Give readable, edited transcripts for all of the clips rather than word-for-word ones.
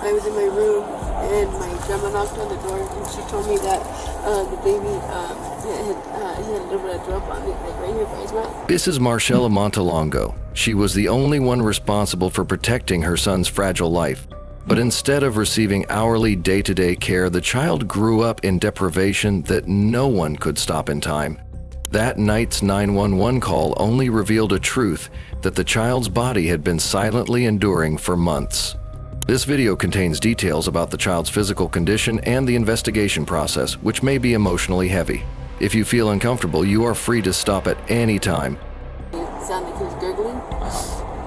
I was in my room and my grandma knocked on the door and she told me that the baby he had a little bit of drop on it, like right here by his mouth. This is Marcella Montelongo. She was the only one responsible for protecting her son's fragile life. But instead of receiving hourly day-to-day care, the child grew up in deprivation that no one could stop in time. That night's 911 call only revealed a truth that the child's body had been silently enduring for months. This video contains details about the child's physical condition and the investigation process, which may be emotionally heavy. If you feel uncomfortable, you are free to stop at any time. It sounded like he was gurgling,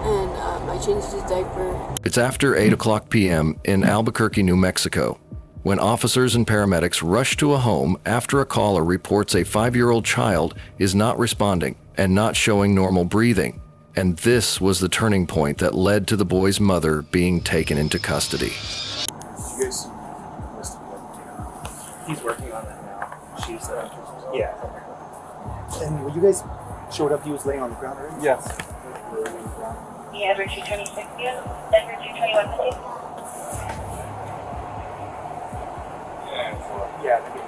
and I changed his diaper. It's after 8 p.m. in Albuquerque, New Mexico, when officers and paramedics rush to a home after a caller reports a 5-year-old child is not responding and not showing normal breathing. And this was the turning point that led to the boy's mother being taken into custody. You guys, he's working on it now. She's, yeah. And when you guys showed up, he was laying on the ground already? Yes. Yeah, Edward 226, Edward 221, please. Yeah, maybe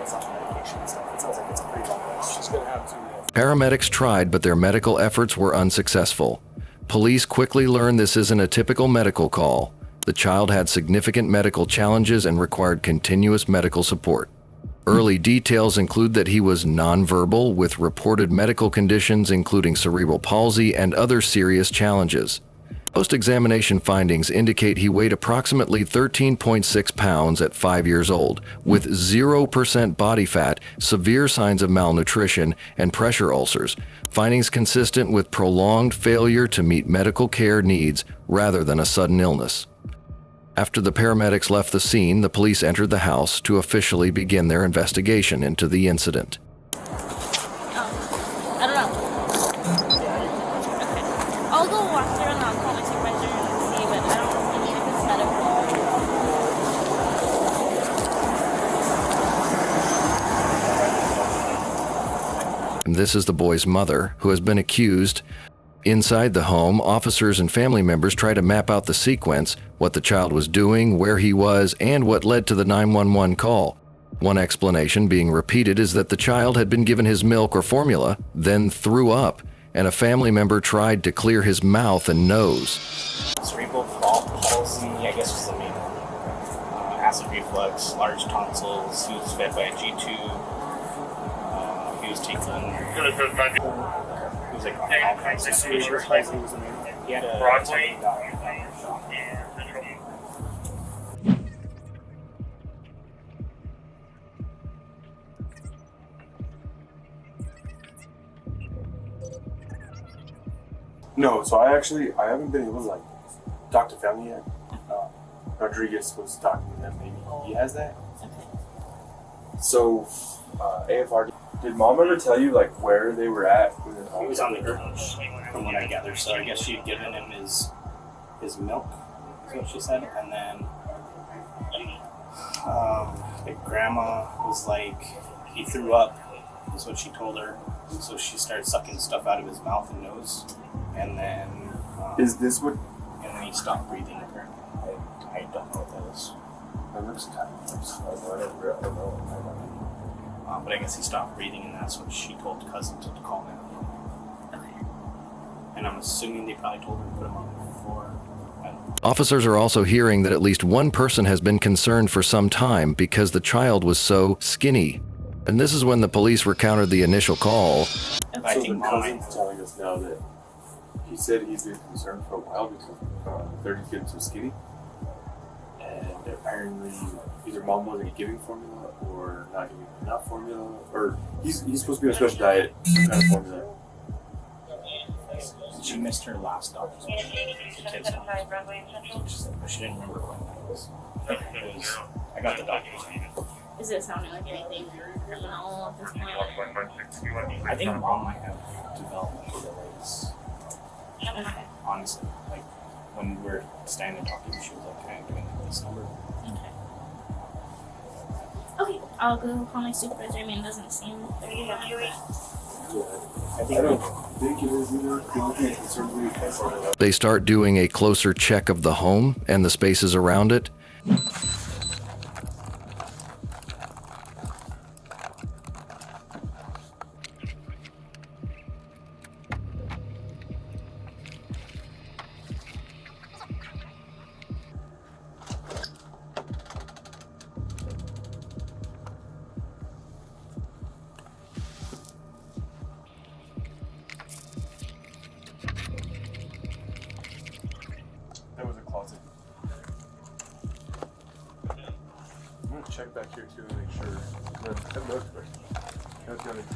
it's on medication and stuff. It sounds like it's a pretty long list. She's going to have to... Paramedics tried, but their medical efforts were unsuccessful. Police quickly learned this isn't a typical medical call. The child had significant medical challenges and required continuous medical support. Early details include that he was nonverbal with reported medical conditions including cerebral palsy and other serious challenges. Post-examination findings indicate he weighed approximately 13.6 pounds at 5 years old, with 0% body fat, severe signs of malnutrition, and pressure ulcers, findings consistent with prolonged failure to meet medical care needs rather than a sudden illness. After the paramedics left the scene, the police entered the house to officially begin their investigation into the incident. I don't know. Okay. I'll go walk through and I'll call my supervisor and see, but I don't think it's medical. And this is the boy's mother, who has been accused. Inside the home, officers and family members try to map out the sequence, what the child was doing, where he was, and what led to the 911 call. One explanation being repeated is that the child had been given his milk or formula, then threw up, and a family member tried to clear his mouth and nose. Cerebral palsy, I guess was the main one. Acid reflux, large tonsils, he was fed by a G-tube, he was taken... He was like on all kinds of medication. He had a... Broadway. No, so I haven't been able to like talk to family yet. Rodriguez was talking to them, maybe he has that. So, AFR, did mom ever tell you like where they were at? He was on the couch, from what I gather. So I guess she had given him his milk, is what she said, and then the grandma was like, he threw up, is what she told her. So she started sucking stuff out of his mouth and nose, and then is this what? And then he stopped breathing. Apparently, I don't know what that is. That looks kind of gross. I don't know. But I guess he stopped breathing, and that's what she told cousin to call him. Okay. And I'm assuming they probably told her to put him on the floor. Officers are also hearing that at least one person has been concerned for some time because the child was so skinny. And this is when the police recounted the initial call. I So think the mom cousin's telling us now that he said he's been concerned for a while because 30 kids were skinny, and apparently either mom wasn't giving formula or not giving enough formula, or he's supposed to be on a special diet, some kind of formula. She missed her last doctor's appointment. The kids' but she didn't remember when that was. I got the doctor's appointment. Is it sounding like anything criminal at this point? I think mom might have developmental delays. Okay. Honestly, like when we were standing talking, she was like kind of doing this number. Okay, I'll go call my supervisor. I mean, it doesn't seem very bad. I think don't think it is either. The only thing that concerns me is They start doing a closer check of the home and the spaces around it. that was a closet. I'm gonna check back here too to make sure. That looks good. That's got it too.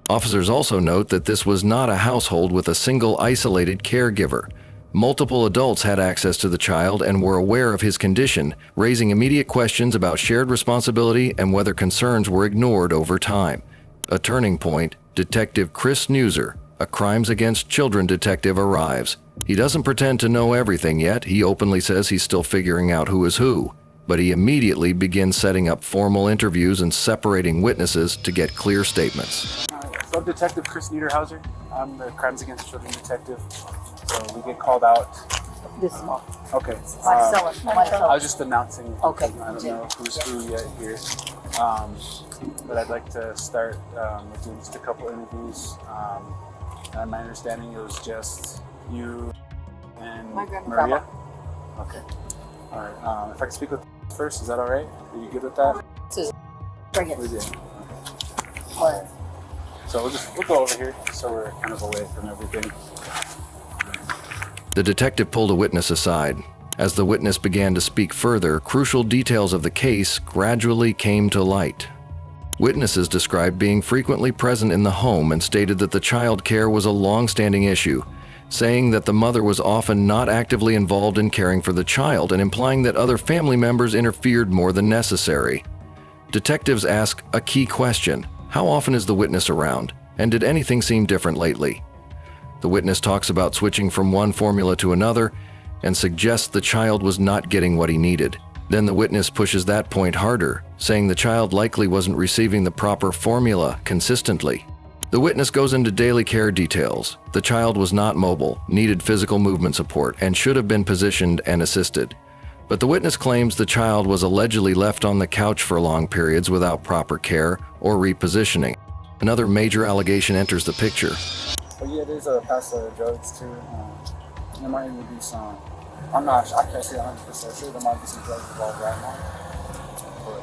Officers also note that this was not a household with a single isolated caregiver. Multiple adults had access to the child and were aware of his condition, raising immediate questions about shared responsibility and whether concerns were ignored over time. A turning point, Detective Chris Newser, a crimes against children detective, arrives. He doesn't pretend to know everything yet. He openly says he's still figuring out who is who, but he immediately begins setting up formal interviews and separating witnesses to get clear statements. So I'm Detective Chris Niederhauser. I'm the Crimes Against Children detective. So we get called out. This is Okay. Marcella. I was just announcing. Okay. I don't know who's who yet here. But I'd like to start with doing just a couple interviews. And my understanding it was just you and My grandma. Maria. Okay. All right. If I can speak with first, is that all right? Are you good with that? Bring it. We did. Where? So we'll go over here so we're kind of away from everything. The detective pulled a witness aside. As the witness began to speak further, crucial details of the case gradually came to light. Witnesses described being frequently present in the home and stated that the child care was a long-standing issue, saying that the mother was often not actively involved in caring for the child and implying that other family members interfered more than necessary. Detectives ask a key question: how often is the witness around, and did anything seem different lately? The witness talks about switching from one formula to another and suggests the child was not getting what he needed. Then the witness pushes that point harder, saying the child likely wasn't receiving the proper formula consistently. The witness goes into daily care details. The child was not mobile, needed physical movement support, and should have been positioned and assisted. But the witness claims the child was allegedly left on the couch for long periods without proper care or repositioning. Another major allegation enters the picture. But yeah, there's a past drugs too. There might even be some. I can't say 100% sure. There might be some drugs involved right now. But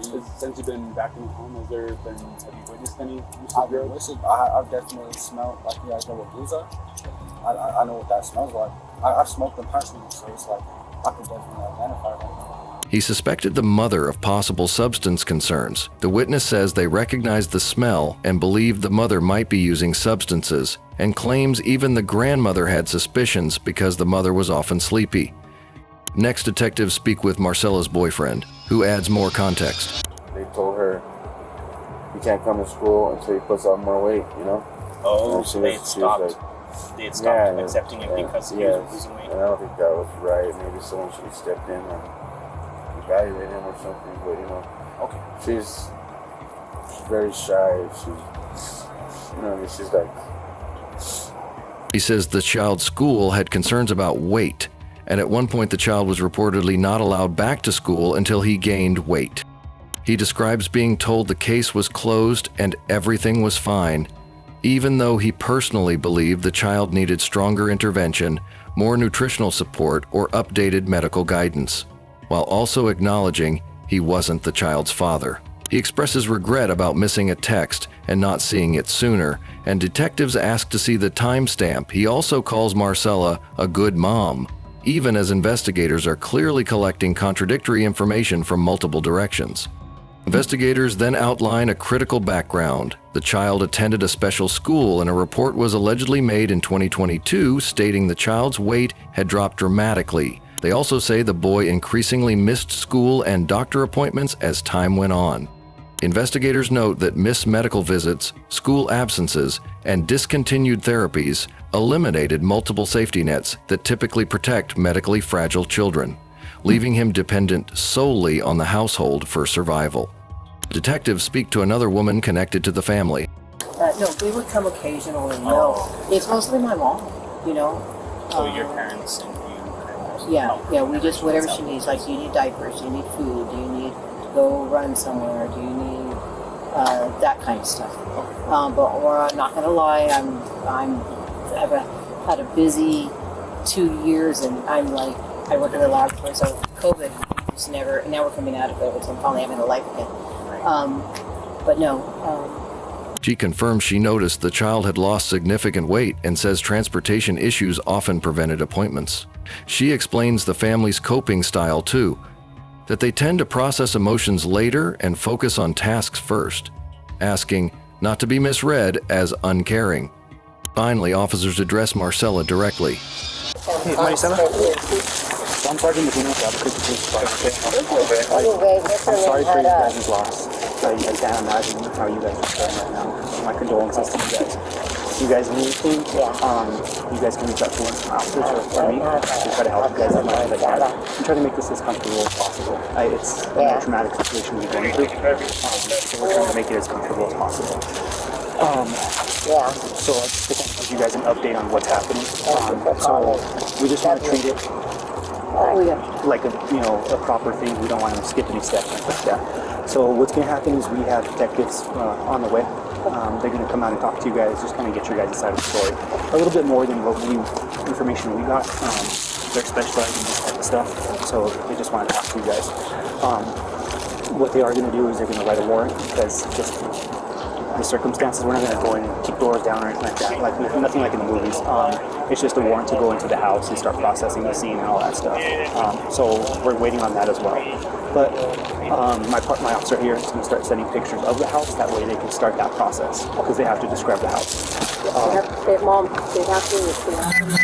yeah. Since you've been back in the home, have you witnessed any use of drugs? I've definitely smelled, like you guys know what blues are? I know what that smells like. I've smoked them personally, so it's like I can definitely identify them. He suspected the mother of possible substance concerns. The witness says they recognized the smell and believed the mother might be using substances, and claims even the grandmother had suspicions because the mother was often sleepy. Next, detectives speak with Marcella's boyfriend, who adds more context. They told her, you can't come to school until you put on more weight, you know? Oh, so they had stopped. They had stopped accepting it because he was losing weight. And I don't think that was right. Maybe someone should have stepped in and evaluated him or something. But you know, Okay. she's very shy. She's like. He says the child's school had concerns about weight, and at one point the child was reportedly not allowed back to school until he gained weight. He describes being told the case was closed and everything was fine, even though he personally believed the child needed stronger intervention, more nutritional support, or updated medical guidance, while also acknowledging he wasn't the child's father. He expresses regret about missing a text and not seeing it sooner, and detectives ask to see the timestamp. He also calls Marcella a good mom, even as investigators are clearly collecting contradictory information from multiple directions. Investigators then outline a critical background. The child attended a special school, and a report was allegedly made in 2022 stating the child's weight had dropped dramatically. They also say the boy increasingly missed school and doctor appointments as time went on. Investigators note that missed medical visits, school absences, and discontinued therapies eliminated multiple safety nets that typically protect medically fragile children, leaving him dependent solely on the household for survival. Detectives speak to another woman connected to the family. No, they would come occasionally. No, it's mostly my mom. You know. So your parents and you. Yeah. We just whatever she needs. Like, do you need diapers? Do you need food? Do you need to go run somewhere? Do you need that kind of stuff? But I'm not gonna lie. I've had a busy 2 years, and I'm like, I work in the laboratory, so COVID was never, and now we're coming out of COVID, so I'm finally having a life again. But no. She confirms she noticed the child had lost significant weight and says transportation issues often prevented appointments. She explains the family's coping style too, that they tend to process emotions later and focus on tasks first, asking not to be misread as uncaring. Finally, officers address Marcella directly. Hey, Marcella? I'm Sergeant Medina with the Albuquerque Police Department. I'm sorry for your guys' loss. I can't imagine how you guys are feeling right now. My condolences to you guys. If you guys need anything, you guys can reach out to one of my officers or me to try to help you guys as much as I can. And try to make this as comfortable as possible. It's a traumatic situation we've been through, so we're trying to make it as comfortable as possible. So I just want to give you guys an update on what's happening. So we just want to treat it like a proper thing. We don't want to skip any steps like that. So what's going to happen is we have detectives on the way. They're going to come out and talk to you guys, just kind of get your guys' side of the story. A little bit more than information we got. They're specialized in this type of stuff, so they just want to talk to you guys. What they are going to do is they're going to write a warrant, because just the circumstances, we're not going to go in and kick doors down or anything like that, like nothing like in the movies. It's just a warrant to go into the house and start processing the scene and all that stuff. So we're waiting on that as well. But my officer here is going to start sending pictures of the house. That way they can start that process, because they have to describe the house. Mom, they have to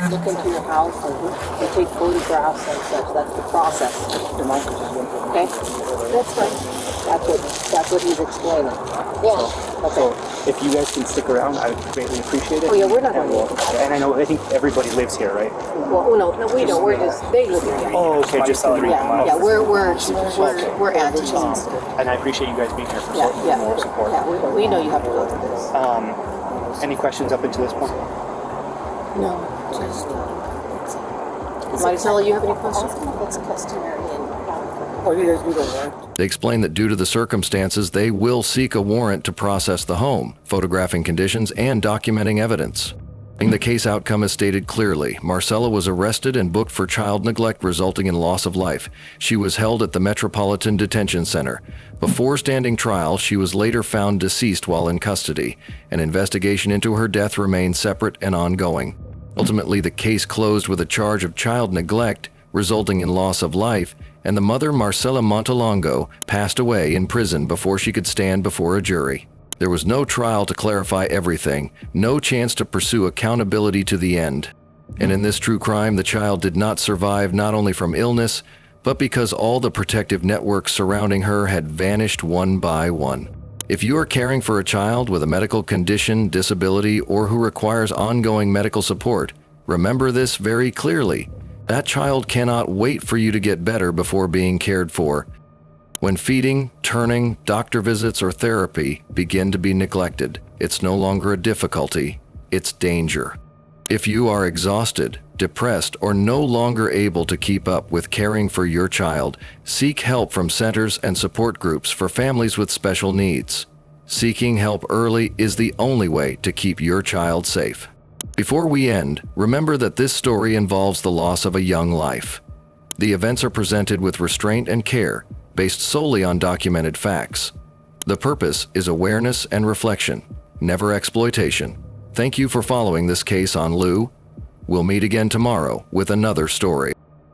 look into your house and they take photographs and such. That's the process. Okay, that's fine. That's what he's explaining. Yeah. Okay. So if you guys can stick around, I would greatly appreciate it. Oh yeah, we're not going to. And I think everybody lives here, right? Well, no, we don't. We're just they live here. Oh, okay. Just the three. Yeah. We're aunties and stuff. And I appreciate you guys being here for more support. Yeah, we know you have to go through this. Any questions up until this point? No, just. Marcella, you have any questions? That's customary. They explain that due to the circumstances, they will seek a warrant to process the home, photographing conditions and documenting evidence. The case outcome is stated clearly. Marcella was arrested and booked for child neglect resulting in loss of life. She was held at the Metropolitan Detention Center. Before standing trial, she was later found deceased while in custody. An investigation into her death remains separate and ongoing. Ultimately, the case closed with a charge of child neglect resulting in loss of life, and the mother, Marcella Montelongo, passed away in prison before she could stand before a jury. There was no trial to clarify everything, no chance to pursue accountability to the end. And in this true crime, the child did not survive not only from illness, but because all the protective networks surrounding her had vanished one by one. If you are caring for a child with a medical condition, disability, or who requires ongoing medical support, remember this very clearly. That child cannot wait for you to get better before being cared for. When feeding, turning, doctor visits, or therapy begin to be neglected, it's no longer a difficulty, it's danger. If you are exhausted, depressed, or no longer able to keep up with caring for your child, seek help from centers and support groups for families with special needs. Seeking help early is the only way to keep your child safe. Before we end, remember that this story involves the loss of a young life. The events are presented with restraint and care, based solely on documented facts. The purpose is awareness and reflection, never exploitation. Thank you for following this case on Lou. We'll meet again tomorrow with another story.